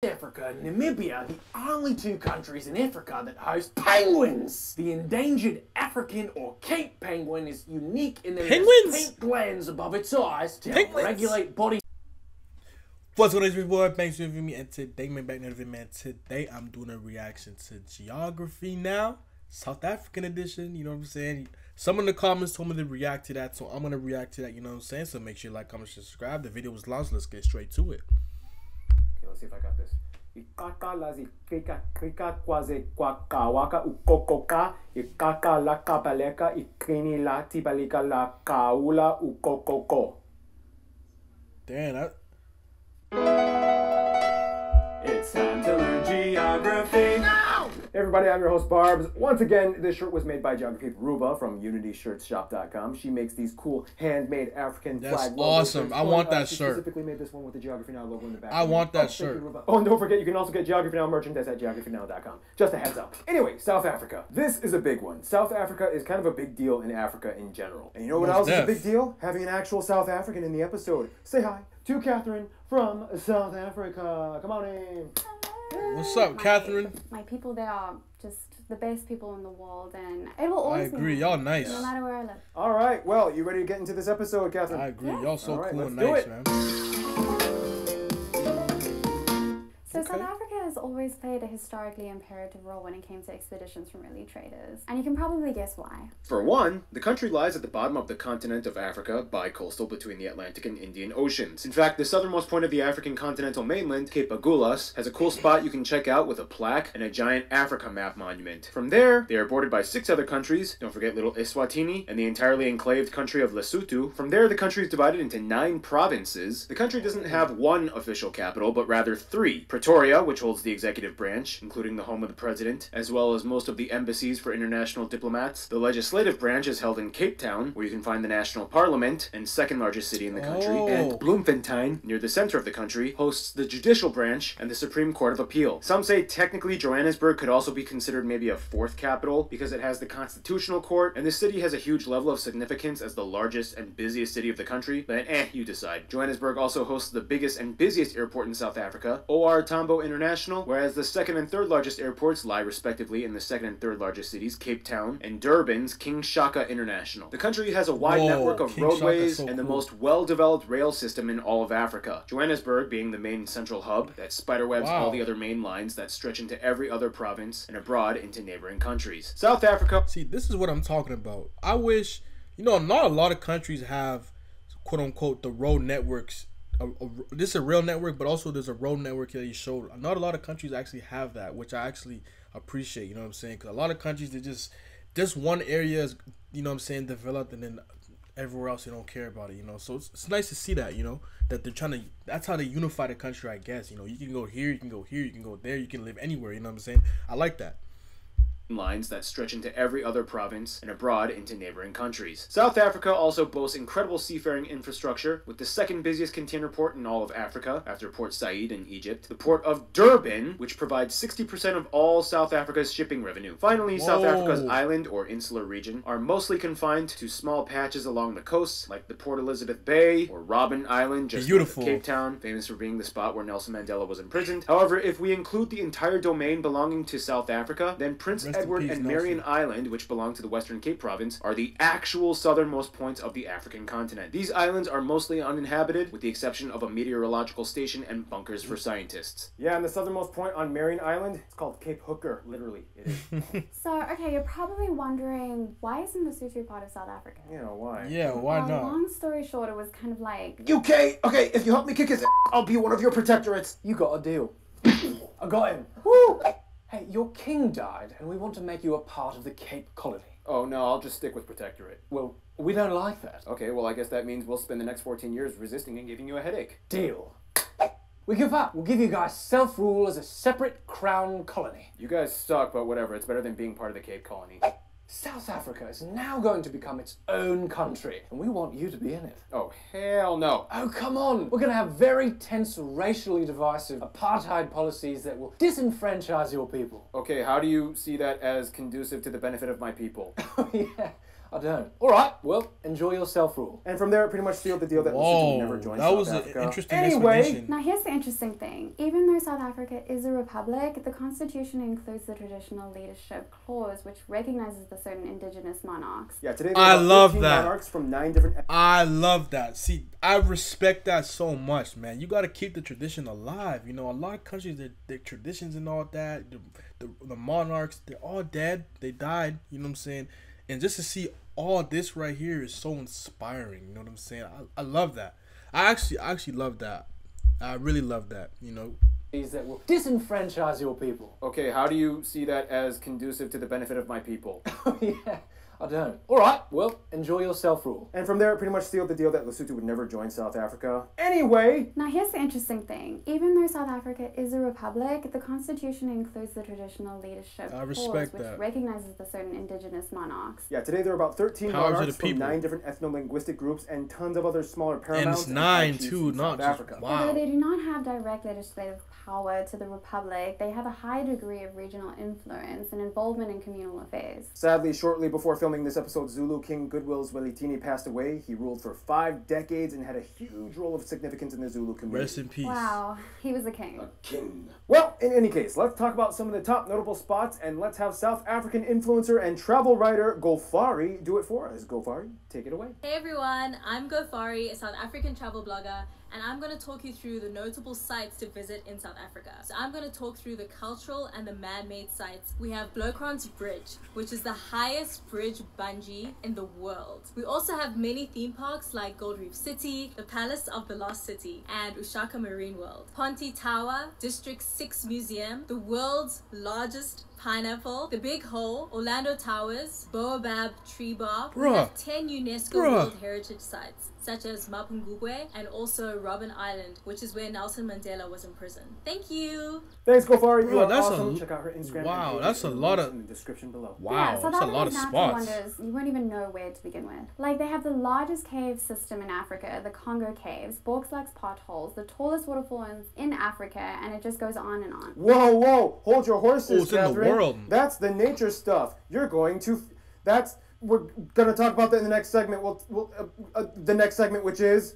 Africa and Namibia, the only two countries in Africa that host penguins. The endangered African or Cape penguin is unique in that it has pink glands above its eyes to help regulate body. What's going on, everybody? Thanks for having me. And today, today I'm doing a reaction to geography now, South African edition. You know what I'm saying? Some in the comments told me to react to that, so I'm gonna react to that. You know what I'm saying? So make sure you like, comment, subscribe. The video was long, so let's get straight to it. Okay, let's see if I got this. Damn, that. It's time to learn geography now! Hey everybody, I'm your host Barbs. Once again, this shirt was made by geography Ruba from UnityShirtsShop.com. She makes these cool handmade African flag logos. Awesome. I want that shirt. She specifically made this one with the Geography Now logo in the back. I want that shirt. Oh, and don't forget, you can also get Geography Now merchandise at geographynow.com. Just a heads up. Anyway, South Africa. This is a big one. South Africa is kind of a big deal in Africa in general. And you know what else is a big deal? Having an actual South African in the episode. Say hi to Catherine from South Africa. Come on in. What's up, Catherine? My people, they are just the best people in the world, and it will always be. I agree, y'all nice. No matter where I live. All right, well, you ready to get into this episode, Catherine? I agree, y'all so cool and nice, man. So South Africa has always played a historically imperative role when it came to expeditions from early traders, and you can probably guess why. For one, the country lies at the bottom of the continent of Africa, bi-coastal between the Atlantic and Indian Oceans. In fact, the southernmost point of the African continental mainland, Cape Agulhas, has a cool spot you can check out with a plaque and a giant Africa map monument. From there, they are bordered by 6 other countries, don't forget little Eswatini, and the entirely enclaved country of Lesotho. From there, the country is divided into 9 provinces. The country doesn't have one official capital, but rather 3. Pretoria, which holds the executive branch, including the home of the president, as well as most of the embassies for international diplomats. The legislative branch is held in Cape Town, where you can find the national parliament, and second largest city in the country. And Bloemfontein, near the center of the country, hosts the judicial branch and the Supreme Court of Appeal. Some say technically Johannesburg could also be considered maybe a 4th capital, because it has the constitutional court, and the city has a huge level of significance as the largest and busiest city of the country, but you decide. Johannesburg also hosts the biggest and busiest airport in South Africa, OR Tambo International, whereas the 2nd and 3rd largest airports lie respectively in the 2nd and 3rd largest cities, Cape Town and Durban's King Shaka International. The country has a wide network of roadways and the most well-developed rail system in all of Africa. Johannesburg being the main central hub that spiderwebs all the other main lines that stretch into every other province and abroad into neighboring countries. South Africa. See, this is what I'm talking about. I wish, you know, not a lot of countries have, quote-unquote, the road networks. This is a rail network, but also there's a road network that you showed. Not a lot of countries actually have that, which I actually appreciate, you know what I'm saying? Because a lot of countries, they just one area is, you know what I'm saying, developed, and then everywhere else they don't care about it, you know? So it's nice to see that, you know, that they're trying to, that's how they unify the country, I guess. You know, you can go here, you can go here, you can go there, you can live anywhere, you know what I'm saying? I like that. Lines that stretch into every other province and abroad into neighboring countries. South Africa also boasts incredible seafaring infrastructure, with the 2nd busiest container port in all of Africa, after Port Said in Egypt. The port of Durban, which provides 60% of all South Africa's shipping revenue. Finally, South Africa's island or insular region are mostly confined to small patches along the coasts, like the Port Elizabeth Bay or Robben Island, just north of Cape Town, famous for being the spot where Nelson Mandela was imprisoned. However, if we include the entire domain belonging to South Africa, then Prince Edward and Marion Island, which belong to the Western Cape Province, are the actual southernmost points of the African continent. These islands are mostly uninhabited, with the exception of a meteorological station and bunkers for scientists. Yeah, and the southernmost point on Marion Island, it's called Cape Hooker, literally. It is. So, okay, you're probably wondering, why isn't Lesotho part of South Africa? You know, why? Yeah, why not? Long story short, it was kind of like... UK! Okay, if you help me kick his ass, I'll be one of your protectorates. You got a deal. I got him. Woo! Hey, your king died, and we want to make you a part of the Cape Colony. Oh, no, I'll just stick with Protectorate. Well, we don't like that. Okay, well, I guess that means we'll spend the next 14 years resisting and giving you a headache. Deal. We give up. We'll give you guys self-rule as a separate crown colony. You guys suck, but whatever. It's better than being part of the Cape Colony. South Africa is now going to become its own country, and we want you to be in it. Oh, hell no. Oh, come on. We're going to have very tense, racially divisive apartheid policies that will disenfranchise your people. Okay, how do you see that as conducive to the benefit of my people? Oh, yeah. I don't. Alright, well, enjoy your self-rule. And from there, it pretty much sealed the deal that Lesotho Whoa, would never join that South was Africa. an interesting Anyway, explanation. Now, here's the interesting thing. Even though South Africa is a republic, the constitution includes the traditional leadership clause, which recognizes the certain indigenous monarchs. yeah, today I there are love 13 that. monarchs from 9 different. I love that. See, I respect that so much, man. You got to keep the tradition alive. You know, a lot of countries, their traditions and all that, the monarchs, they're all dead. They died. You know what I'm saying? And just to see all this right here is so inspiring. You know what I'm saying? I love that. I actually love that. I really love that. You know. That will disenfranchise your people. Okay, how do you see that as conducive to the benefit of my people? Yeah, I don't. Alright, well, enjoy your self-rule. And from there, it pretty much sealed the deal that Lesotho would never join South Africa. Anyway, Now, here's the interesting thing. Even though South Africa is a republic, the constitution includes the traditional leadership I clause, respect which that. recognizes the certain indigenous monarchs. yeah, today there are about 13 Power to monarchs the from people. 9 different ethno-linguistic groups and tons of other smaller paramounts. And it's high 9 chiefs too, in not South just Africa. Although wow. they do not have direct legislative power to the republic, they have a high degree of regional influence and involvement in communal affairs. Sadly, shortly before filming this episode, Zulu King Goodwill Zwelithini passed away. He ruled for 5 decades and had a huge role of significance in the Zulu community. Rest in peace. Wow, he was a king. King. Well, in any case, let's talk about some of the top notable spots, and let's have South African influencer and travel writer Gofari do it for us. Gofari, take it away. Hey everyone, I'm Gofari, a South African travel blogger, and I'm going to talk you through the notable sites to visit in South Africa. So I'm going to talk through the cultural and the man-made sites. We have Blokran's Bridge, which is the highest bridge bungee in the world. We also have many theme parks like Gold Reef City, the Palace of the Lost City, and Ushaka Marine World. Ponte Tower, District 6 Museum, the world's largest pineapple, the Big Hole, Orlando Towers, Baobab Tree Bar. We have 10 UNESCO World Heritage Sites, such as Mapungubwe and also Robben Island, which is where Nelson Mandela was imprisoned. Thank you! Thanks, Gofari. You Bro, are that's awesome. Check out her Instagram. wow, and that's a in lot of- in the description below. Wow, Yeah, South that's a lot of Africa's natural spots. wonders, you won't even know where to begin with. Like, they have the largest cave system in Africa, the Congo Caves, Borgslack's potholes, the tallest waterfalls in Africa, and it just goes on and on. Whoa, whoa! Hold your horses, Oh, it's in the Catherine. world. That's the nature stuff. You're going to. We're gonna talk about that in the next segment. The next segment, which is.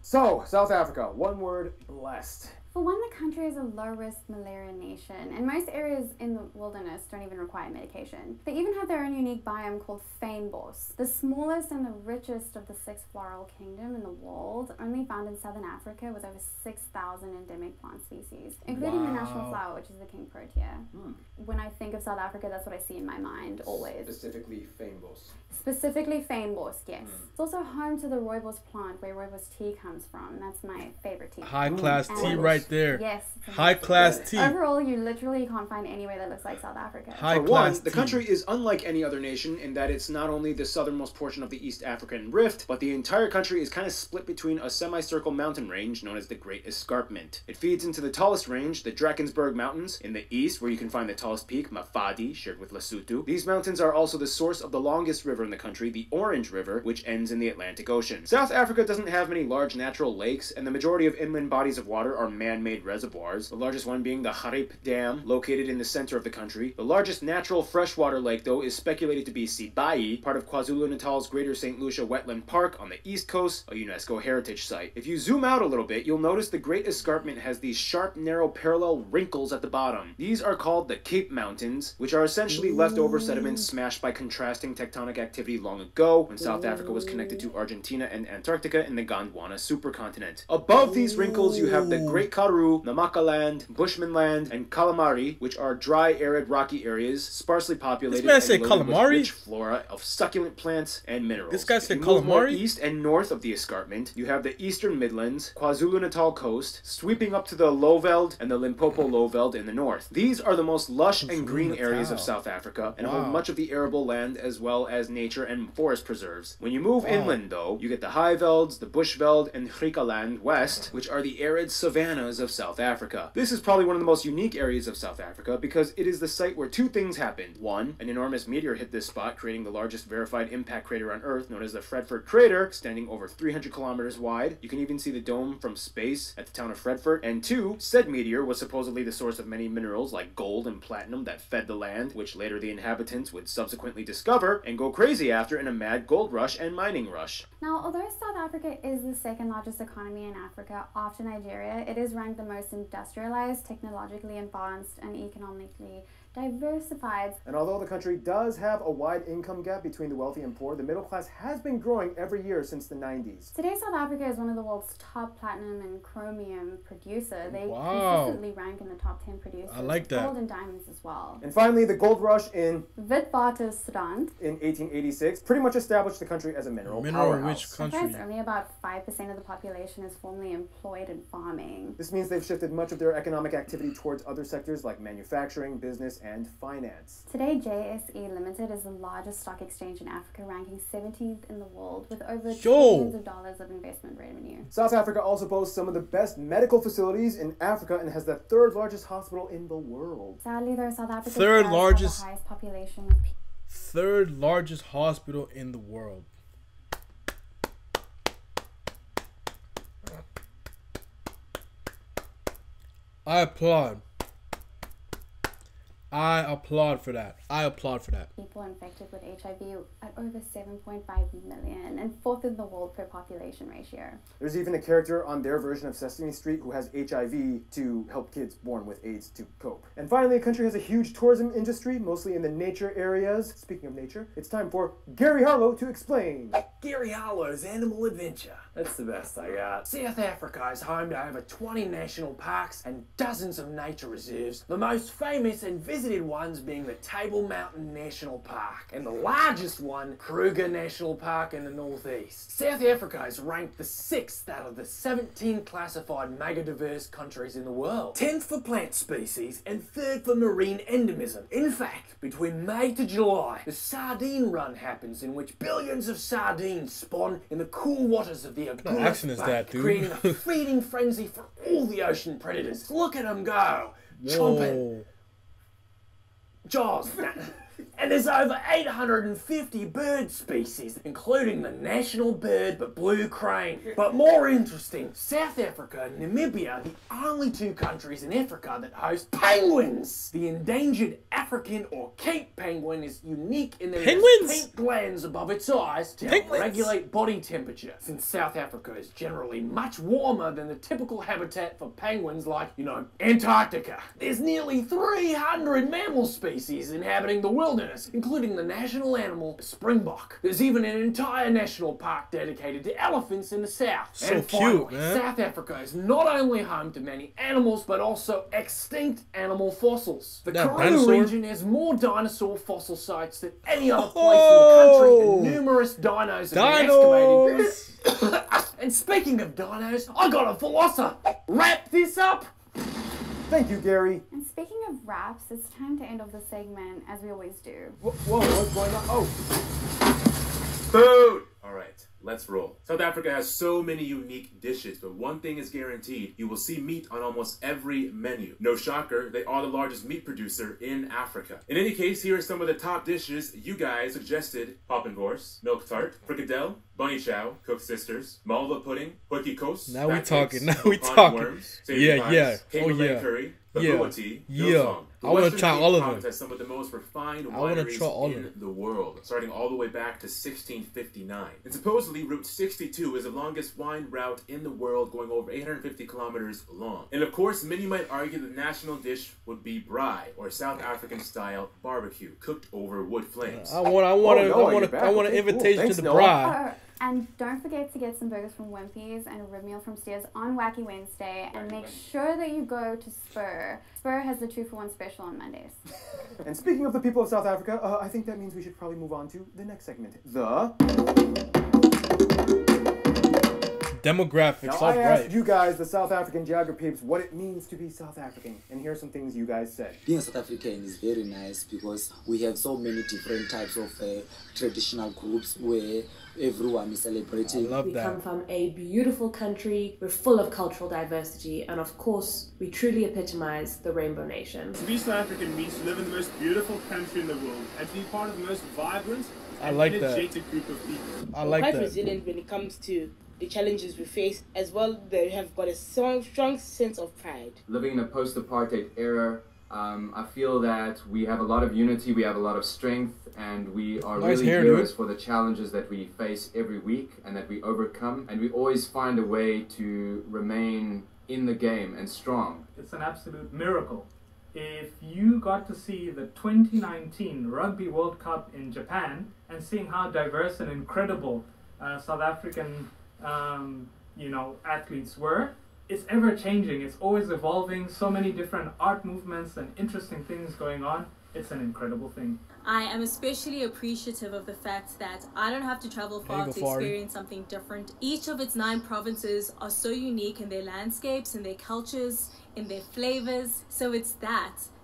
So, South Africa. One word: blessed. For one, the country is a low-risk malaria nation, and most areas in the wilderness don't even require medication. They even have their own unique biome called Fynbos, the smallest and the richest of the 6 floral kingdom in the world, only found in southern Africa with over 6,000 endemic plant species, including the national flower, which is the king protea. When I think of South Africa, that's what I see in my mind, always. Specifically, Fynbos. Specifically Fynbos, yes. It's also home to the rooibos plant, where rooibos tea comes from. That's my favorite tea. High class And- tea right there. Yes. High class tea. Overall, you literally can't find anywhere that looks like South Africa. High For one, class the tea. country is unlike any other nation in that it's not only the southernmost portion of the East African Rift, but the entire country is kind of split between a semicircle mountain range known as the Great Escarpment. It feeds into the tallest range, the Drakensberg Mountains, in the east, where you can find the tallest peak, Mafadi, shared with Lesotho. These mountains are also the source of the longest river in the country, the Orange River, which ends in the Atlantic Ocean. South Africa doesn't have many large natural lakes, and the majority of inland bodies of water are man-made reservoirs, the largest one being the Harip Dam, located in the center of the country. The largest natural freshwater lake, though, is speculated to be Sibai, part of KwaZulu-Natal's Greater St. Lucia Wetland Park on the east coast, a UNESCO heritage site. If you zoom out a little bit, you'll notice the Great Escarpment has these sharp, narrow, parallel wrinkles at the bottom. These are called the Cape Mountains, which are essentially leftover sediments smashed by contrasting tectonic activity long ago, when South Africa was connected to Argentina and Antarctica in the Gondwana supercontinent. Above these wrinkles, you have the Great Karoo, Namaka Land, Bushman Land, and Calamari, which are dry, arid, rocky areas, sparsely populated, This man and said loaded with calamari? rich flora of succulent plants and minerals. This guy If said you move more calamari? east and north of the escarpment, you have the Eastern Midlands, KwaZulu-Natal coast, sweeping up to the Lowveld and the Limpopo Lowveld in the north. These are the most lush and green areas of South Africa, and hold much of the arable land as well as nature and forest preserves. When you move inland, though, you get the Highvelds, the Bushveld, and Griqualand west, which are the arid savannas of South Africa. Africa. This is probably one of the most unique areas of South Africa because it is the site where two things happened. One, an enormous meteor hit this spot, creating the largest verified impact crater on Earth, known as the Fredfort Crater, extending over 300 kilometers wide. You can even see the dome from space at the town of Fredfort. And two, said meteor was supposedly the source of many minerals like gold and platinum that fed the land, which later the inhabitants would subsequently discover and go crazy after in a mad gold rush and mining rush. Now, although South Africa is the second largest economy in Africa after Nigeria, it is ranked the most industrialized, technologically advanced, and economically diversified. And although the country does have a wide income gap between the wealthy and poor, the middle class has been growing every year since the 90s. Today, South Africa is one of the world's top platinum and chromium producer. They Wow. consistently rank in the top 10 producers. I like that. Gold and diamonds as well. And finally, the gold rush in Witwatersrand. 1886 pretty much established the country as a mineral powerhouse. Rich country. Surprised only about 5% of the population is formally employed in farming. This means they've shifted much of their economic activity towards other sectors like manufacturing, business, and finance. Today, JSE Limited is the largest stock exchange in Africa, ranking 17th in the world with over trillions of dollars of investment revenue. South Africa also boasts some of the best medical facilities in Africa and has the third largest hospital in the world. Sadly, though, South Africa Third does largest- have the highest population of people. Third largest hospital in the world. I applaud. I applaud for that. I applaud for that. People infected with HIV at over 7.5 million and fourth in the world per population ratio. There's even a character on their version of Sesame Street who has HIV to help kids born with AIDS to cope. And finally, the country has a huge tourism industry, mostly in the nature areas. Speaking of nature, it's time for Gary Harlow to explain. Gary Harlow's Animal Adventure. That's the best I got. South Africa is home to over 20 national parks and dozens of nature reserves, the most famous and visited ones being the Table Mountain National Park and the largest one, Kruger National Park in the northeast. South Africa is ranked the 6th out of the 17 classified megadiverse countries in the world, 10th for plant species and 3rd for marine endemism. In fact, between May to July, the sardine run happens in which billions of sardines spawn in the cool waters of the What accent is that, dude? creating a feeding frenzy for all the ocean predators. Look at them go! Chomping. Whoa. Jaws. And there's over 850 bird species, including the national bird, the blue crane. But more interesting, South Africa and Namibia are the only two countries in Africa that host penguins. The endangered African or Cape penguin is unique in that it has pink glands above its eyes to help regulate body temperature, since South Africa is generally much warmer than the typical habitat for penguins like, Antarctica. There's nearly 300 mammal species inhabiting the wilderness, including the national animal, the springbok. There's even an entire national park dedicated to elephants in the south. So and finally, cute, man. South Africa is not only home to many animals, but also extinct animal fossils. The That Karoo dinosaur? region has more dinosaur fossil sites than any other place in the country, and numerous dinos have been excavated. And speaking of dinos, I got a philosopher. Wrap this up. Thank you, Gary. And speaking of raps, it's time to end off the segment as we always do. Whoa, what's going on? Oh. Food! Alright, let's roll. South Africa has so many unique dishes, but one thing is guaranteed. You will see meat on almost every menu. No shocker, they are the largest meat producer in Africa. In any case, here are some of the top dishes you guys suggested. Hoppengors, milk tart, frikadelle, bunny chow, cooked sisters, malva pudding, hoikie kos, Now we fat talking, cakes, now we pond talking. worms, savory Yeah, pies, yeah. Cape Oh, Malay yeah. curry, Yeah. bagoa tea, Yeah. biltong. The I wanna Western try Cape all of province them. has some of the most refined I wanna wineries try all of in them. the world, starting all the way back to 1659. And supposedly Route 62 is the longest wine route in the world, going over 850 kilometers long. And of course, many might argue the national dish would be braai, or South African style barbecue, cooked over wood flames. I want you're back. an Okay, cool. invitation Thanks, to the Noah. bride. And don't forget to get some burgers from Wimpy's and a rib meal from Steers on Wacky Wednesday. And make sure that you go to Spur. Spur has the 2-for-1 special on Mondays. And speaking of the people of South Africa, I think that means we should probably move on to the next segment. The demographics. Now, All I asked right. you guys, the South African geography peeps, what it means to be South African. And here's some things you guys said. Being South African is very nice because we have so many different types of traditional groups where everyone is celebrating. I love We that. come from a beautiful country. We're full of cultural diversity, and of course, we truly epitomize the Rainbow Nation. To be South African means to live in the most beautiful country in the world and to be part of the most vibrant I and like that. energetic group of people. I We're like quite that. resilient when it comes to the challenges we face. As well, they have got a strong sense of pride. Living in a post-apartheid era, I feel that we have a lot of unity, we have a lot of strength, and we are Nice really hair, heroes dude. for the challenges that we face every week and that we overcome. And we always find a way to remain in the game and strong. It's an absolute miracle. If you got to see the 2019 Rugby World Cup in Japan and seeing how diverse and incredible South African, athletes were, it's ever changing. It's always evolving. So many different art movements and interesting things going on. It's an incredible thing. I am especially appreciative of the fact that I don't have to travel far go, to Fari. experience something different. Each of its 9 provinces are so unique in their landscapes, in their cultures, in their flavors. So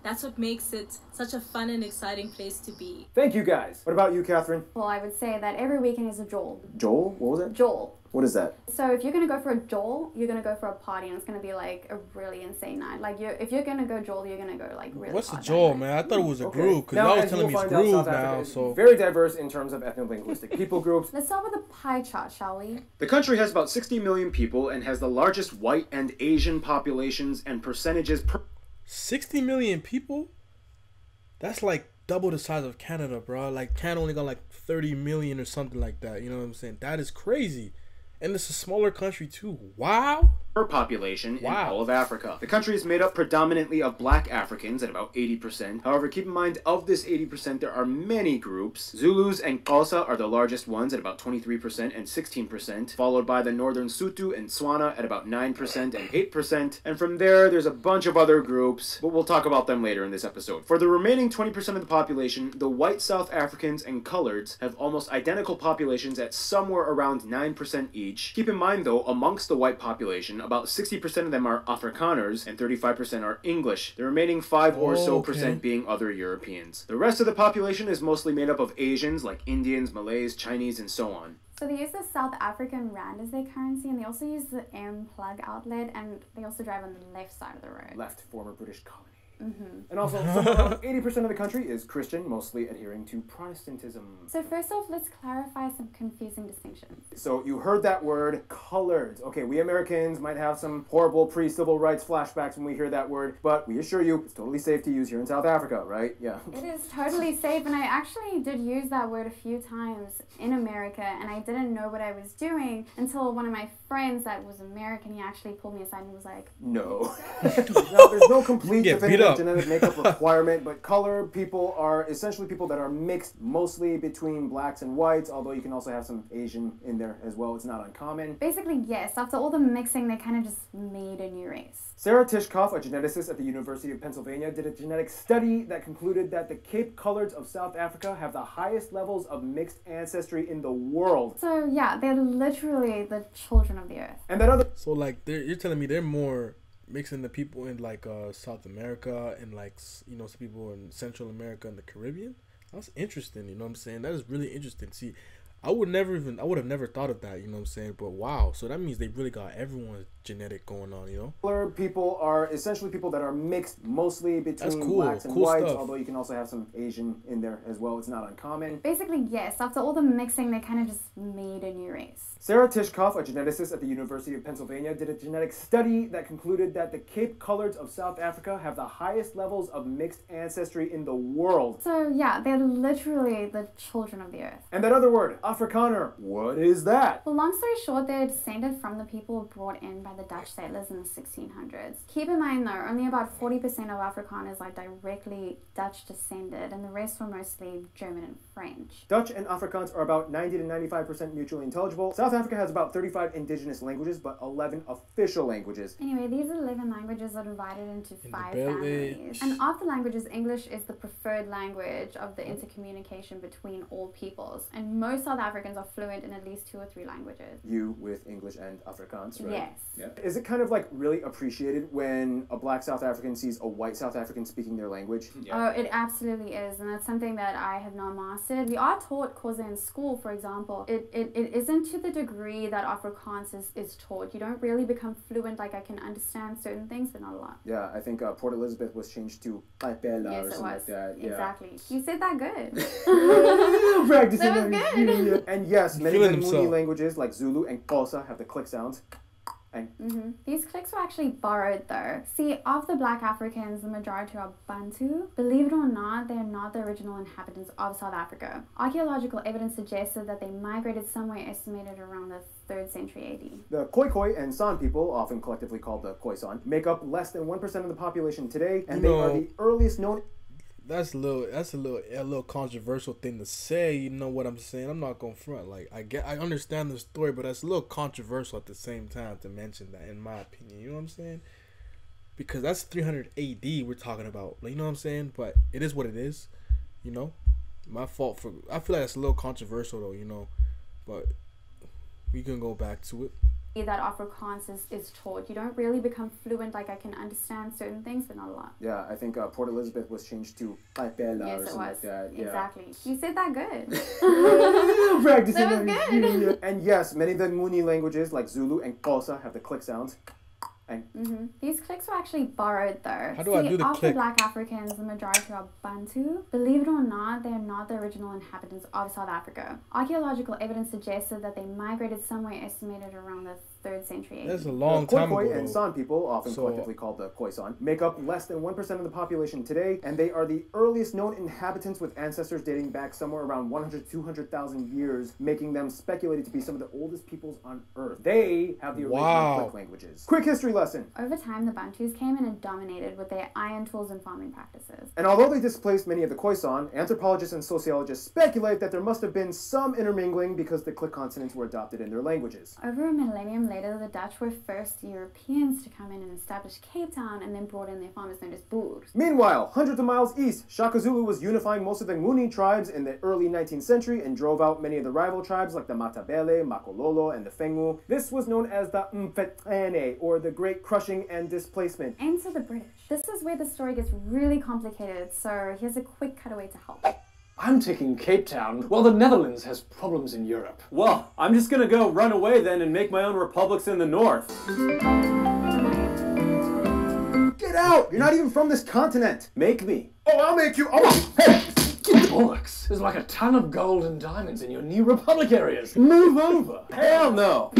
that's what makes it such a fun and exciting place to be. Thank you guys. What about you, Catherine? Well, I would say that every weekend is a jol. Joel? What was it? Jol. What is that? So if you're gonna go for a jol, you're gonna go for a party, and it's gonna be like a really insane night. Like if you're gonna go jol, you're gonna go like really. What's the hard that jaw, night. man? I thought it was a Okay. groove because Now, y'all was as telling you me will it's find out, groove South Africa now. is So very diverse in terms of ethno-linguistic people groups. Let's start with the pie chart, shall we? The country has about 60 million people and has the largest white and Asian populations and percentages per 60 million people? That's like double the size of Canada, bro. Like Canada only got like 30 million or something like that. You know what I'm saying? That is crazy. And it's a smaller country too. Wow. per population in Wow. all of Africa. The country is made up predominantly of black Africans at about 80%. However, keep in mind, of this 80%, there are many groups. Zulus and Xhosa are the largest ones at about 23% and 16%, followed by the Northern Sotho and Tswana at about 9% and 8%. And from there, there's a bunch of other groups, but we'll talk about them later in this episode. For the remaining 20% of the population, the white South Africans and coloreds have almost identical populations at somewhere around 9% each. Keep in mind, though, amongst the white population, about 60% of them are Afrikaners and 35% are English, the remaining 5 or so percent being other Europeans. The rest of the population is mostly made up of Asians like Indians, Malays, Chinese, and so on. So they use the South African rand as their currency, and they also use the M plug outlet, and they also drive on the left side of the road. Left, former British colony. Mm-hmm. And also, somewhere around 80% of the country is Christian, mostly adhering to Protestantism. So first off, let's clarify some confusing distinctions. So you heard that word, coloreds. Okay, we Americans might have some horrible pre-civil rights flashbacks when we hear that word, but we assure you, it's totally safe to use here in South Africa, right? Yeah. It is totally safe, and I actually did use that word a few times in America, and I didn't know what I was doing until one of my friends that was American, he actually pulled me aside and was like, No. Now, there's no complete Get beat definitive up. genetic makeup requirement, but colored people are essentially people that are mixed mostly between blacks and whites, although you can also have some Asian in there as well. It's not uncommon. basically, yes, after all the mixing, they kind of just made a new race. Sarah Tishkoff, a geneticist at the University of Pennsylvania, did a genetic study that concluded that the Cape Coloreds of South Africa have the highest levels of mixed ancestry in the world. So yeah, they're literally the children of the earth. And that other So like, you're telling me they're more mixing the people in like South America and like some people in Central America and the Caribbean. That's interesting. You know what I'm saying? That is really interesting. See, I would have never thought of that. You know what I'm saying? But wow, so that means they really got everyone's genetic going on. You know? colored people are essentially people that are mixed mostly between cool. blacks and Cool whites, stuff. although you can also have some Asian in there as well. It's not uncommon. Basically, yes, after all the mixing, they kind of just made a new race. Sarah Tishkoff, a geneticist at the University of Pennsylvania, did a genetic study that concluded that the Cape Coloreds of South Africa have the highest levels of mixed ancestry in the world. So yeah, they're literally the children of the earth. And that other word, Afrikaner, what is that? Well, long story short, they're descended from the people brought in by by the Dutch settlers in the 1600s. Keep in mind though, only about 40% of Afrikaners are directly Dutch descended, and the rest were mostly German and French. Dutch and Afrikaans are about 90 to 95% mutually intelligible. South Africa has about 35 indigenous languages, but 11 official languages. Anyway, these 11 languages are divided into 5 families. And of the languages, English is the preferred language of the intercommunication between all peoples. And most South Africans are fluent in at least 2 or 3 languages. You with English and Afrikaans, right? Yes. Yeah. Is it kind of like really appreciated when a black South African sees a white South African speaking their language? Yeah. Oh, it absolutely is. And that's something that I have not mastered. We are taught Xhosa in school, for example. It isn't to the degree that Afrikaans is taught. You don't really become fluent, like I can understand certain things, but not a lot. Yeah, I think Port Elizabeth was changed to Paipela or something like that. Yeah. Exactly. You said that good. Practicing that was good. And yes, many of the Nguni languages like Zulu and Xhosa have the click sounds. And These clicks were actually borrowed though. See, of the black Africans, the majority are Bantu. Believe it or not, they are not the original inhabitants of South Africa. Archaeological evidence suggested that they migrated somewhere estimated around the 3rd century AD. The Khoikhoi and San people, often collectively called the Khoisan, make up less than 1% of the population today, and they are the earliest known... That's a little controversial thing to say. You know what I'm saying? I'm not gonna front. Like I understand the story, but that's a little controversial at the same time to mention that, in my opinion. You know what I'm saying? Because that's 300 AD we're talking about. Like, you know what I'm saying? But it is what it is. You know, my fault for. I feel like it's a little controversial though. You know, but we can go back to it. That Afrikaans is taught. You don't really become fluent, like I can understand certain things, but not a lot. Yeah, I think Port Elizabeth was changed to Paipela or something like that. Yeah. Exactly. You said that good. Practicing that was good. And yes, many of the Nguni languages like Zulu and Xhosa have the click sounds. These clicks were actually borrowed though. How do I do the click? Of the black Africans, the majority are Bantu. Believe it or not, they are not the original inhabitants of South Africa. Archaeological evidence suggested that they migrated somewhere estimated around the 3rd century AD. That's a long time ago. The Khoikhoi and San people, often collectively called the Khoisan, make up less than 1% of the population today, and they are the earliest known inhabitants with ancestors dating back somewhere around 100 to 200,000 years, making them speculated to be some of the oldest peoples on Earth. They have the original click languages. Quick history lesson. Over time, the Bantus came in and dominated with their iron tools and farming practices. And although they displaced many of the Khoisan, anthropologists and sociologists speculate that there must have been some intermingling because the click consonants were adopted in their languages. Over a millennium later, the Dutch were first Europeans to come in and establish Cape Town, and then brought in their farmers known as Boers. Meanwhile, hundreds of miles east, Shaka Zulu was unifying most of the Nguni tribes in the early 19th century and drove out many of the rival tribes like the Matabele, Makololo, and the Fengu. This was known as the Mfetene, or the Great Crushing and Displacement. And to the British. This is where the story gets really complicated, so here's a quick cutaway to help. I'm taking Cape Town while the Netherlands has problems in Europe. Well, I'm just gonna go run away then and make my own republics in the north. Get out! You're not even from this continent! Make me. Oh, I'll make you! Hey! Bollocks! There's like a ton of gold and diamonds in your new republic areas. Move over! Hell no!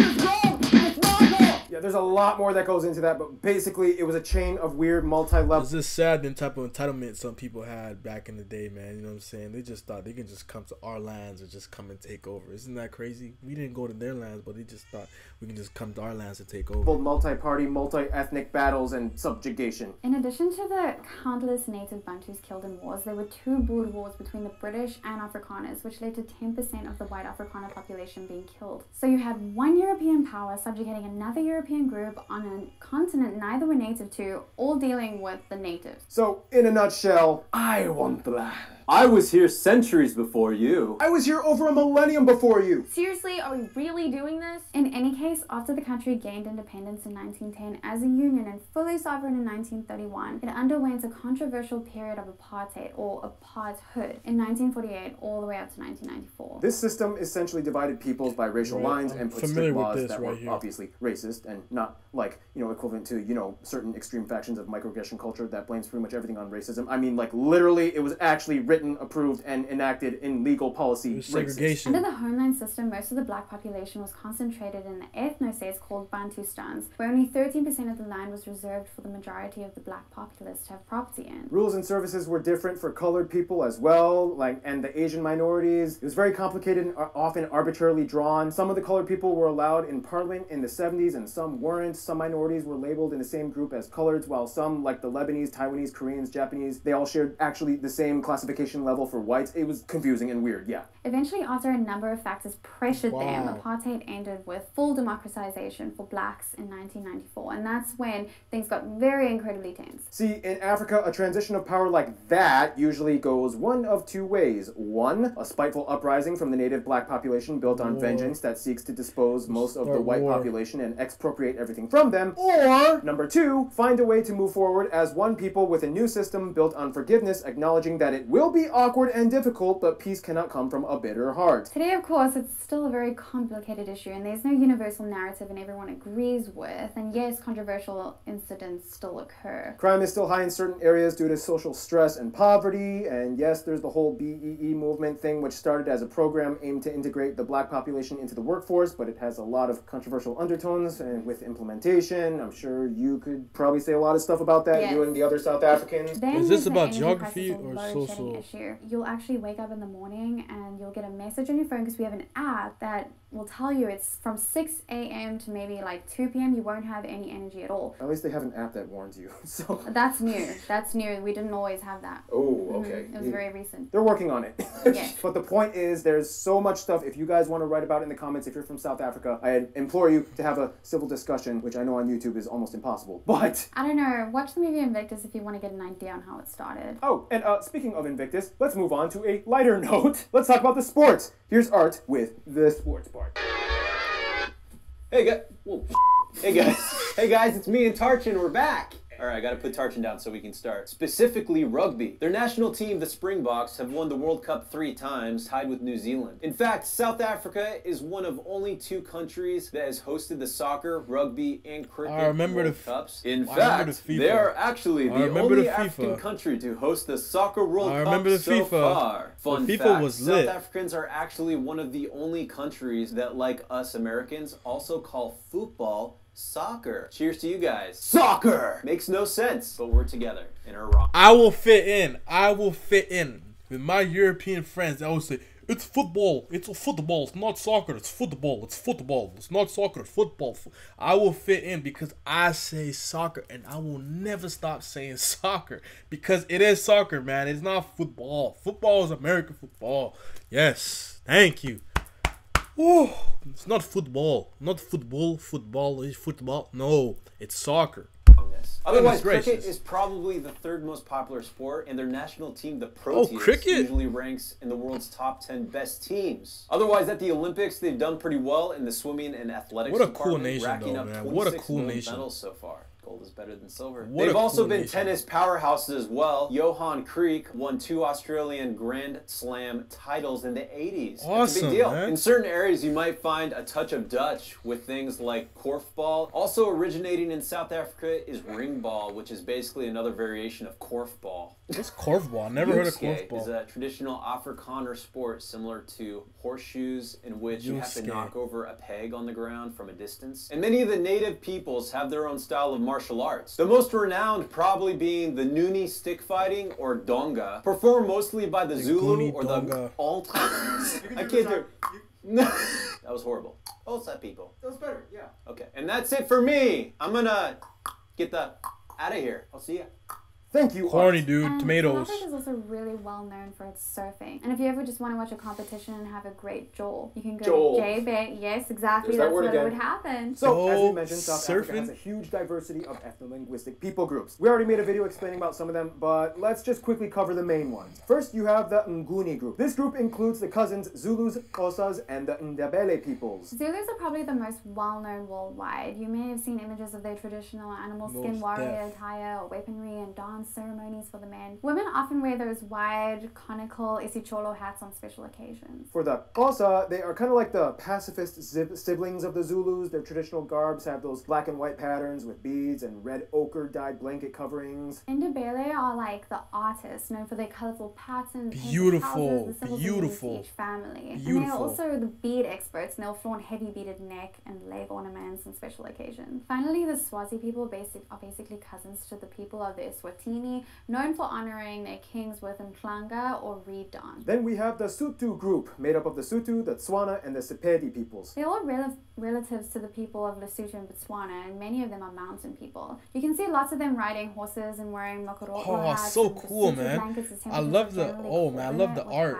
Yeah, there's a lot more that goes into that, but basically it was a chain of weird multi-level... It's just sad the type of entitlement some people had back in the day, man. You know what I'm saying? They just thought they can just come to our lands and just come and take over. Isn't that crazy? We didn't go to their lands, but they just thought we can just come to our lands and take over. Multi-party, multi-ethnic battles and subjugation. In addition to the countless native Bantus killed in wars, there were 2 Boer wars between the British and Afrikaners, which led to 10% of the white Afrikaner population being killed. So you had one European power subjugating another European group on a continent neither were native to, all dealing with the natives. So, in a nutshell, I want the land. I was here centuries before you. I was here over a millennium before you. Seriously, are we really doing this? In any case, after the country gained independence in 1910 as a union and fully sovereign in 1931, it underwent a controversial period of apartheid, or aparthood, in 1948 all the way up to 1994. This system essentially divided peoples by racial lines and put strict laws that were obviously racist and not like, you know, equivalent to, you know, certain extreme factions of microaggression culture that blames pretty much everything on racism. I mean, like, literally, it was actually written written, approved, and enacted in legal policy segregation. Under the homeland system, most of the black population was concentrated in the ethnostates called Bantustans, where only 13% of the land was reserved for the majority of the black populace to have property in. Rules and services were different for colored people as well, and the Asian minorities. It was very complicated and often arbitrarily drawn. Some of the colored people were allowed in parliament in the 70s and some weren't. Some minorities were labeled in the same group as coloreds, while some, like the Lebanese, Taiwanese, Koreans, Japanese, they all shared actually the same classification level for whites. It was confusing and weird, yeah. Eventually, after a number of factors pressured them, apartheid ended with full democratization for blacks in 1994, and that's when things got very incredibly tense. See, in Africa, a transition of power like that usually goes one of two ways. One, a spiteful uprising from the native black population built on vengeance that seeks to dispose most of the white population and expropriate everything from them. Or, number two, find a way to move forward as one people with a new system built on forgiveness, acknowledging that it will be awkward and difficult, but peace cannot come from a bitter heart. Today, of course, it's still a very complicated issue, and there's no universal narrative and everyone agrees with, and yes, controversial incidents still occur. Crime is still high in certain areas due to social stress and poverty, and yes, there's the whole BEE movement thing, which started as a program aimed to integrate the black population into the workforce, but it has a lot of controversial undertones, and with implementation, I'm sure you could probably say a lot of stuff about that, you and the other South Africans. Then is this about the geography or social? Issue. You'll actually wake up in the morning and you'll get a message on your phone because we have an app that will tell you it's from 6 a.m. to maybe like 2 p.m. you won't have any energy at all. At least they have an app that warns you. So that's new. That's new. We didn't always have that. Oh, okay. It was very recent. They're working on it. Yes. But the point is, there's so much stuff. If you guys want to write about it in the comments, if you're from South Africa, I implore you to have a civil discussion, which I know on YouTube is almost impossible. But I don't know. Watch the movie Invictus if you want to get an idea on how it started. Oh, and speaking of Invictus, let's move on to a lighter note. Let's talk about the sports. Here's Art with the sports part. Hey guys, it's me and Tarchin. We're back. All right, I gotta put Tarchin down so we can start. Specifically rugby. Their national team, the Springboks, have won the World Cup 3 times, tied with New Zealand. In fact, South Africa is one of only 2 countries that has hosted the soccer, rugby, and cricket World Cups. In fact, they are actually the only African country to host the Soccer World Cup so far. Fun fact, South Africans are actually one of the only countries that, like us Americans, also call football soccer. Cheers to you guys. Soccer! Makes no sense, but we're together in our rock. I will fit in. I will fit in. With my European friends, I always say, it's football. It's football. It's not soccer. It's football. It's football. It's not soccer. It's football. I will fit in because I say soccer, and I will never stop saying soccer because it is soccer, man. It's not football. Football is American football. Yes. Thank you. Oh, it's not football. Not football. Football is football. No, it's soccer. Otherwise, cricket is probably the 3rd most popular sport, and their national team, the Proteas, usually ranks in the world's top 10 best teams. Otherwise, at the Olympics, they've done pretty well in the swimming and athletics department, racking up 26 gold medals so far. Gold is better than silver. They've also been tennis powerhouses as well. Johan Kriek won 2 Australian Grand Slam titles in the 80s. Awesome, That's a big deal. Man. In certain areas, you might find a touch of Dutch with things like korfball. Also originating in South Africa is ringball, which is basically another variation of korfball. What's korfball? I never heard of korfball. Is a traditional Afrikaner sport similar to horseshoes, in which you have to knock over a peg on the ground from a distance. And many of the native peoples have their own style of martial arts. The most renowned probably being the Nuni stick fighting, or Donga, performed mostly by the Zulu or the Alt. I can't do it. That was horrible. Ulsa people. That was better, yeah. Okay, and that's it for me. I'm gonna get the out of here. I'll see ya. Thank you, Corny, dude. Tomatoes. South Africa is also really well known for its surfing. And if you ever just want to watch a competition and have a great joel, you can go to J-Bay. Yes, exactly. That's what would happen. So, as we mentioned, South Africa has a huge diversity of ethno-linguistic people groups. We already made a video explaining about some of them, but let's just quickly cover the main ones. First, you have the Nguni group. This group includes the cousins Zulus, Xhosas, and the Ndebele peoples. Zulus are probably the most well-known worldwide. You may have seen images of their traditional animal skin warrior attire or weaponry and dance dance ceremonies for the men. Women often wear those wide, conical isicholo hats on special occasions. For the Xhosa, they are kind of like the pacifist siblings of the Zulus. Their traditional garbs have those black and white patterns with beads and red ochre dyed blanket coverings. Ndebele are like the artists, known for their colorful patterns, beautiful, the symbols beautiful, of each family. beautiful. And they are also the bead experts, and they'll flaunt heavy beaded neck and leg ornaments on special occasions. Finally, the Swazi people are basically cousins to the people of the Eswatini, known for honoring their kings with mklanga or reed dance. Then we have the Sotho group, made up of the Sotho, the Tswana, and the Sepedi peoples. They're all relatives to the people of Lesotho and Botswana, and many of them are mountain people. You can see lots of them riding horses and wearing makoroko hats. So cool, man. I love the I love the art.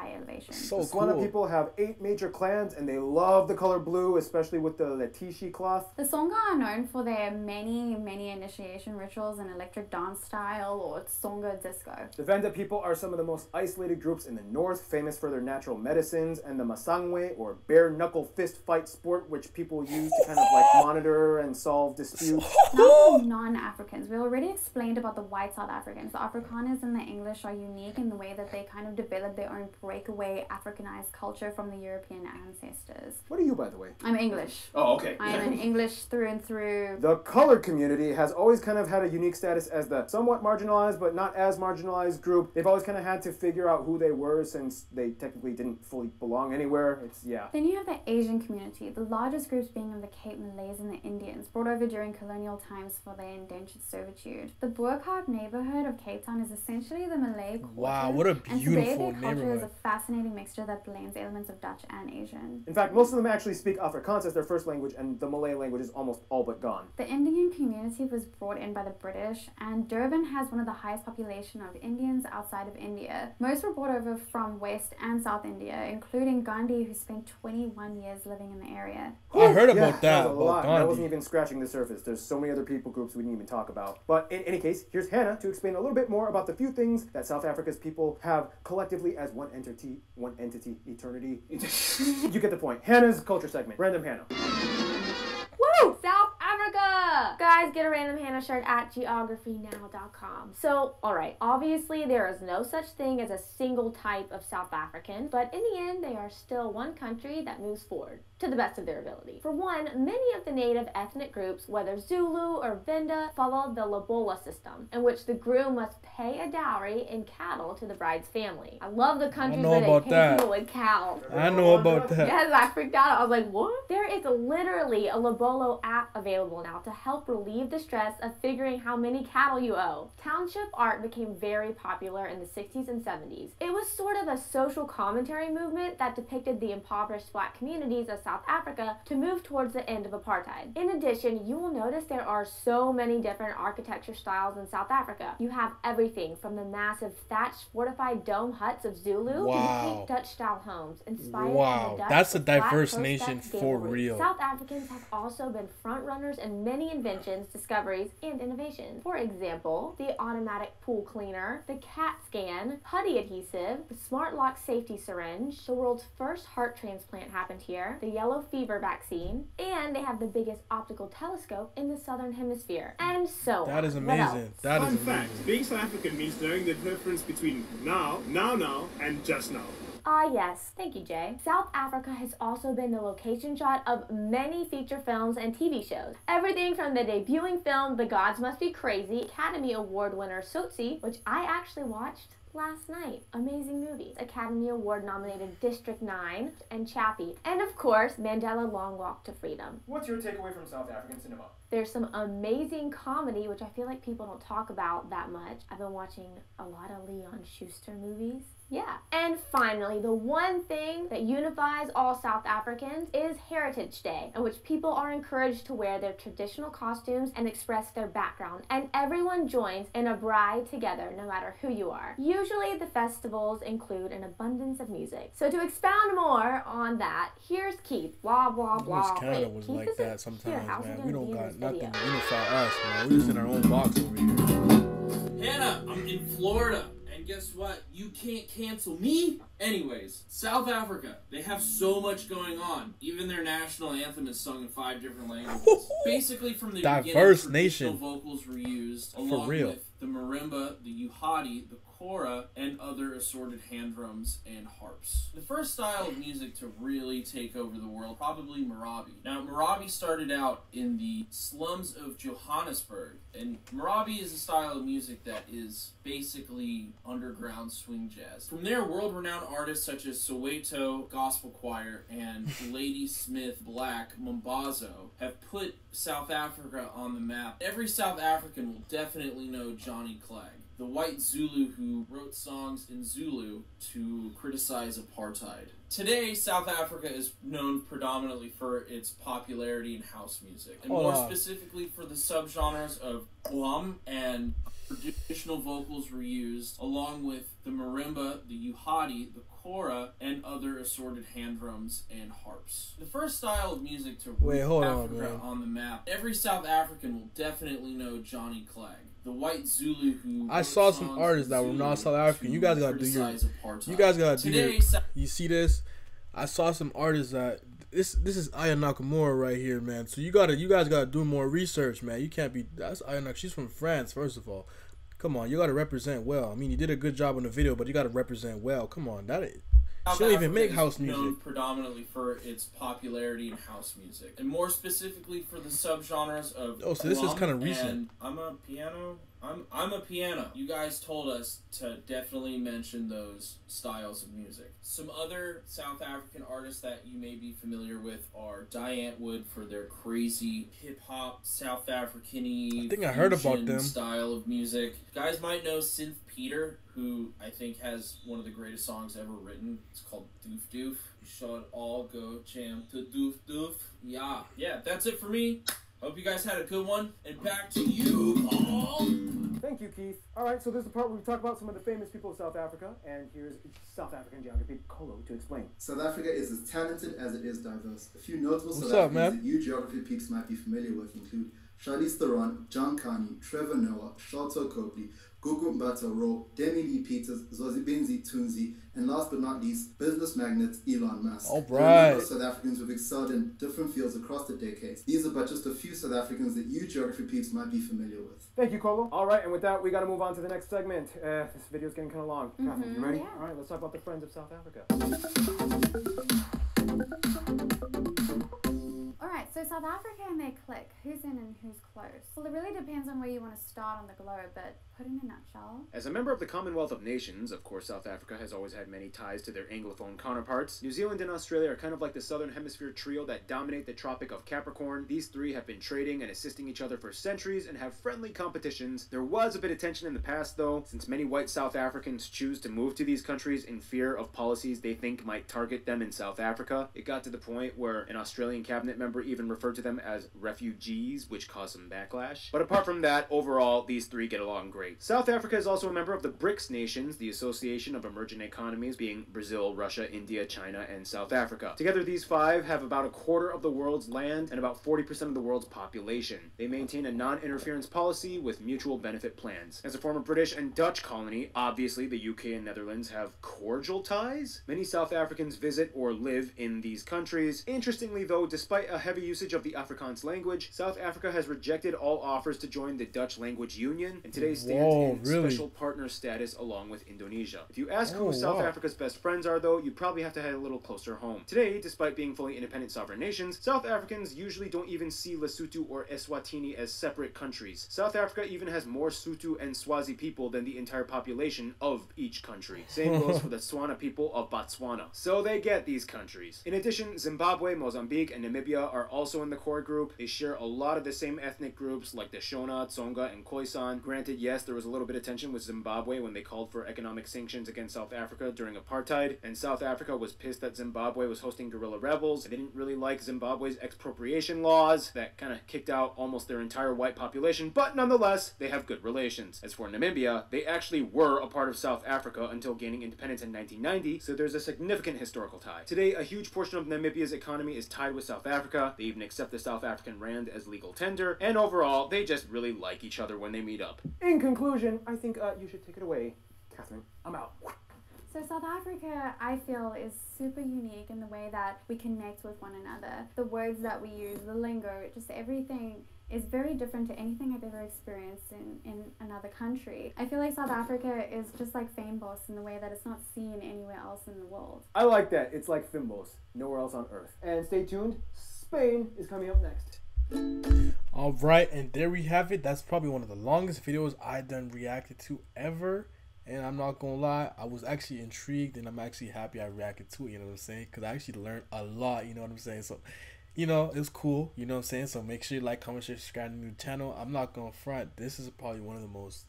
So the Tswana cool. people have 8 major clans, and they love the color blue, especially with the Letishi cloth. The Songa are known for their many initiation rituals and electric dance style, or Songa disco. The Venda people are some of the most isolated groups in the north, famous for their natural medicines, and the Masangwe, or bare knuckle fist fight sport, which people use to kind of like monitor and solve disputes. Now for non-Africans, we already explained about the white South Africans. The Afrikaners and the English are unique in the way that they kind of developed their own breakaway Africanized culture from the European ancestors. What are you, by the way? I'm English. Oh, okay. I am an English through and through. The colored community has always kind of had a unique status as the somewhat marginalized but not as marginalized group. They've always kind of had to figure out who they were since they technically didn't fully belong anywhere. Then you have the Asian community, the largest groups being of the Cape Malays and the Indians, brought over during colonial times for their indentured servitude. The Boerkaap neighborhood of Cape Town is essentially the Malay quarter. Wow, what a beautiful and culture neighborhood. is a fascinating mixture that blends elements of Dutch and Asian. In fact, most of them actually speak Afrikaans as their first language, and the Malay language is almost all but gone. The Indian community was brought in by the British, and Durban has one of the highest population of Indians outside of India. Most were brought over from West and South India, including Gandhi, who spent 21 years living in the area. I heard about that. That was a lot. Gandhi. That wasn't even scratching the surface. There's so many other people groups we didn't even talk about. But in any case, here's Hannah to explain a little bit more about the few things that South Africa's people have collectively as one entity, eternity. You get the point. Hannah's culture segment. Random Hannah. Woo! South Africa! Guys, get a random Hannah shirt at geographynow.com. So, alright, obviously there is no such thing as a single type of South African, but in the end they are still one country that moves forward to the best of their ability. For one, many of the native ethnic groups, whether Zulu or Venda, follow the lobola system, in which the groom must pay a dowry in cattle to the bride's family. I love the countries where they pay people with cows. I know about that. Yes, I freaked out. I was like, what? There is literally a Lobolo app available now to help relieve the stress of figuring how many cattle you owe. Township art became very popular in the 60s and 70s. It was sort of a social commentary movement that depicted the impoverished black communities of South Africa to move towards the end of apartheid. In addition, you will notice there are so many different architecture styles in South Africa. You have everything from the massive thatched fortified dome huts of Zulu to the pink Dutch-style homes inspired from the Dutch. That's a with flat diverse post nation steps for gable real. roofs. South Africans have also been front runners in many inventions, discoveries, and innovations. For example, the automatic pool cleaner, the CAT scan, putty adhesive, the smart lock safety syringe, the world's first heart transplant happened here, the yellow fever vaccine, and they have the biggest optical telescope in the southern hemisphere, and so That is on. What else? amazing. That is Fun amazing. fact, being South African means knowing the difference between now, and just now. Ah yes, thank you Jay. South Africa has also been the location shot of many feature films and TV shows. Everything from the debuting film The Gods Must Be Crazy, Academy Award winner Sotsi, which I actually watched last night. Amazing movies. Academy Award nominated District 9 and Chappie. And of course, Mandela Long Walk to Freedom. What's your takeaway from South African cinema? There's some amazing comedy, which I feel like people don't talk about that much. I've been watching a lot of Leon Schuster movies. Yeah. And finally, the one thing that unifies all South Africans is Heritage Day, in which people are encouraged to wear their traditional costumes and express their background, and everyone joins in a braai together, no matter who you are. Usually, the festivals include an abundance of music. So to expound more on that, here's Keith. Blah, blah, blah. Canada Wait, was Keith like isn't that sometimes, here. How's he man. gonna We don't be in got this nothing video? to unify us, man. We just in our own box over here. Hannah, I'm in Florida. And guess what? You can't cancel me. Anyways, South Africa, they have so much going on. Even their national anthem is sung in 5 different languages. Basically, from the Diverse beginning, traditional nation. vocals were used For along real. with the marimba, the uhadi, the kora, and other assorted hand drums and harps. The first style of music to really take over the world, probably Marabi. Now, Marabi started out in the slums of Johannesburg, and Marabi is a style of music that is basically underground swing jazz. From there, world-renowned artists such as Soweto Gospel Choir and Lady Smith Black Mombazo have put South Africa on the map. Every South African will definitely know Johnny Clegg, the white Zulu who wrote songs in Zulu to criticize apartheid. Today, South Africa is known predominantly for its popularity in house music, and more specifically for the subgenres of Guam, and traditional vocals were used, along with the marimba, the uhadi, the kora, and other assorted hand drums and harps. The first style of music to put Africa on the map. Every South African will definitely know Johnny Clegg, the white Zulu who I saw some artists that were not South African. You guys gotta do your. You guys gotta do your. You see this? I saw some artists that this is Aya Nakamura right here, man. So you guys gotta do more research, man. You can't be. That's Aya Nakamura. She's from France, first of all. Come on, you gotta represent well. I mean, you did a good job on the video, but you gotta represent well. Come on, she don't even make house music. Known predominantly for its popularity in house music, and more specifically for the subgenres of so this is kind of recent. I'm a piano. You guys told us to definitely mention those styles of music. Some other South African artists that you may be familiar with are Diane Wood for their crazy hip-hop, South African-y, I think I heard about them. Style of music. You guys might know Synth Peter, who I think has one of the greatest songs ever written. It's called Doof Doof. You should all go jam to Doof Doof. Yeah, that's it for me. Hope you guys had a good one, and back to you, Paul. Thank you, Keith. All right, so this is the part where we talk about some of the famous people of South Africa, and here's South African geography Kolo to explain. South Africa is as talented as it is diverse. A few notable South Africans that you geography peeps might be familiar with include Charlize Theron, John Carney, Trevor Noah, Sholto Copley, Gugu Mbatha Raw, Demi Lee Peters, Zozibenzi Tunzi, and last but not least, business magnate Elon Musk. All There are a number right. of South Africans who have excelled in different fields across the decades. These are but just a few South Africans that you geography peeps might be familiar with. Thank you, Kolo. All right, and with that, we got to move on to the next segment. This video's getting kind of long. Catherine, you ready? Yeah. All right, let's talk about the Friends of South Africa. Alright, so South Africa and their clique, who's in and who's close? Well, it really depends on where you want to start on the globe, but put in a nutshell. As a member of the Commonwealth of Nations, of course, South Africa has always had many ties to their Anglophone counterparts. New Zealand and Australia are kind of like the Southern Hemisphere trio that dominate the Tropic of Capricorn. These three have been trading and assisting each other for centuries and have friendly competitions. There was a bit of tension in the past, though, since many white South Africans choose to move to these countries in fear of policies they think might target them in South Africa. It got to the point where an Australian cabinet member even referred to them as refugees, which caused some backlash. But apart from that, overall, these three get along great. South Africa is also a member of the BRICS nations, the Association of Emerging Economies, being Brazil, Russia, India, China, and South Africa. Together, these five have about a quarter of the world's land and about 40% of the world's population. They maintain a non-interference policy with mutual benefit plans. As a former British and Dutch colony, obviously the UK and Netherlands have cordial ties. Many South Africans visit or live in these countries. Interestingly, though, despite a heavy usage of the Afrikaans language, South Africa has rejected all offers to join the Dutch Language Union, and today stands in special partner status along with Indonesia. If you ask who South Africa's best friends are, though, you'd probably have to head a little closer home. Today, despite being fully independent sovereign nations, South Africans usually don't even see Lesotho or Eswatini as separate countries. South Africa even has more Sotho and Swazi people than the entire population of each country. Same goes for the Tswana people of Botswana. So they get these countries. In addition, Zimbabwe, Mozambique, and Namibia are also in the core group. They share a lot of the same ethnic groups like the Shona, Tsonga, and Khoisan. Granted, yes, there was a little bit of tension with Zimbabwe when they called for economic sanctions against South Africa during apartheid, and South Africa was pissed that Zimbabwe was hosting guerrilla rebels. They didn't really like Zimbabwe's expropriation laws that kind of kicked out almost their entire white population, but nonetheless, they have good relations. As for Namibia, they actually were a part of South Africa until gaining independence in 1990, so there's a significant historical tie. Today, a huge portion of Namibia's economy is tied with South Africa. They even accept the South African rand as legal tender, and overall, they just really like each other when they meet up. In conclusion, I think you should take it away, Catherine. I'm out. So South Africa, I feel, is super unique in the way that we connect with one another. The words that we use, the lingo, just everything is very different to anything I've ever experienced in another country. I feel like South Africa is just like Fynbos in the way that it's not seen anywhere else in the world. I like that. It's like Fynbos, nowhere else on earth. And stay tuned, Spain is coming up next. Alright, and there we have it. That's probably one of the longest videos I done reacted to ever. And I'm not gonna lie, I was actually intrigued, and I'm actually happy I reacted to it, you know what I'm saying? Because I actually learned a lot, you know what I'm saying? So, you know, it was cool, you know what I'm saying? So make sure you like, comment, share, subscribe to the new channel. I'm not gonna front, this is probably one of the most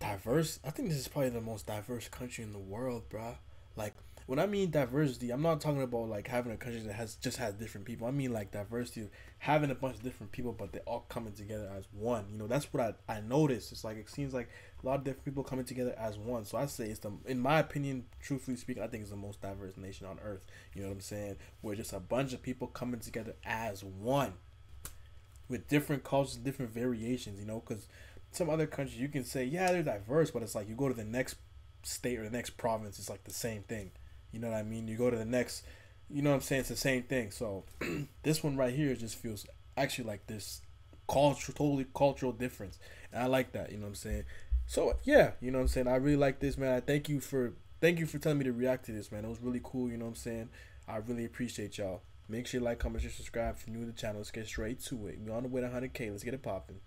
diverse, I think this is probably the most diverse country in the world, bruh. Like, when I mean diversity, I'm not talking about like having a country that has different people. I mean like diversity of having a bunch of different people, but they're all coming together as one. You know, that's what I noticed. It's like, it seems like a lot of different people coming together as one. So I say it's the, in my opinion, truthfully speaking, I think it's the most diverse nation on earth. You know what I'm saying? Where just a bunch of people coming together as one, with different cultures, different variations. You know, because some other countries you can say, yeah, they're diverse, but it's like you go to the next state or the next province, it's like the same thing. You know what I mean? You go to the next, you know what I'm saying? It's the same thing. So this one right here just feels actually like this totally cultural difference. And I like that, you know what I'm saying? So yeah, you know what I'm saying? I really like this, man. I thank you for telling me to react to this, man. It was really cool, you know what I'm saying? I really appreciate y'all. Make sure you like, comment, share, subscribe if you're new to the channel. Let's get straight to it. We're on the way to 100K. Let's get it popping.